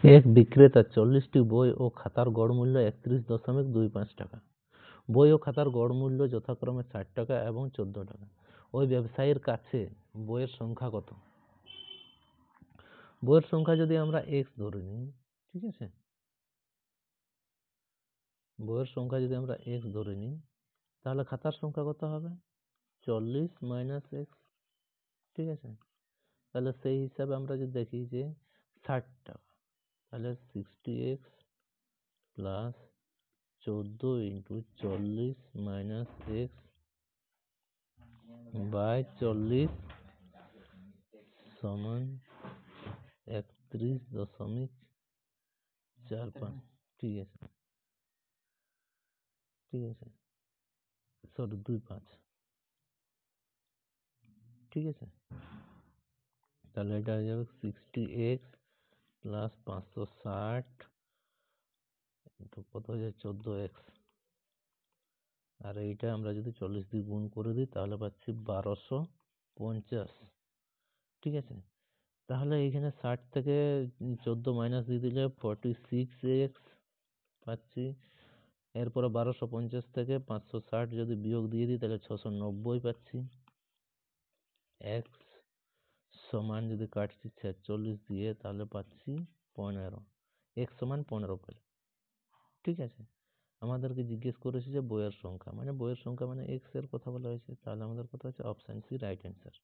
এক বিক্রেতা 40টি বই ও খাতার গড় মূল্য 31.25 টাকা। বই ও খাতার গড় মূল্য যথাক্রমে 60 টাকা এবং 14 টাকা। ওই ব্যবসায়ীর কাছে বইয়ের সংখ্যা কত? বইয়ের সংখ্যা যদি আমরা x ধরে নিই, ঠিক আছে, বইয়ের সংখ্যা যদি আমরা x ধরে নিই, তাহলে খাতার সংখ্যা কত হবে? 40 মাইনাস x, ঠিক আছে। তাহলে সেই হিসাবে আমরা যদি দেখি যে 60 টাকা, তাহলে 60x plus 14 into 40 minus x by 40 সমান 31.45, ঠিক আছে, ঠিক আছে, সরি 25, ঠিক আছে। তাহলে এটা হয়ে যাবে 60x প্লাস 560 ইন্টু কত হয়ে যায় 14x, আর এইটা আমরা যদি 40 দিয়ে গুণ করে দিই তাহলে পাচ্ছি 1250, ঠিক আছে। তাহলে এইখানে 60 থেকে 14 মাইনাস দিয়ে দিলে 46x পাচ্ছি। এরপরে 1250 থেকে 560 যদি বিয়োগ দিয়ে দিই তাহলে 690 পাচ্ছি। x সমান যদি কাটছি 46 দিয়ে তাহলে পাচ্ছি 15, x সমান 15 পেল, ঠিক আছে। আমাদেরকে জিজ্ঞেস করেছে যে বইয়ের সংখ্যা, মানে বইয়ের সংখ্যা মানে x এর কথা বলা হয়েছে, তাহলে আমাদের কথা হচ্ছে অপশন সি রাইট অ্যান্সার।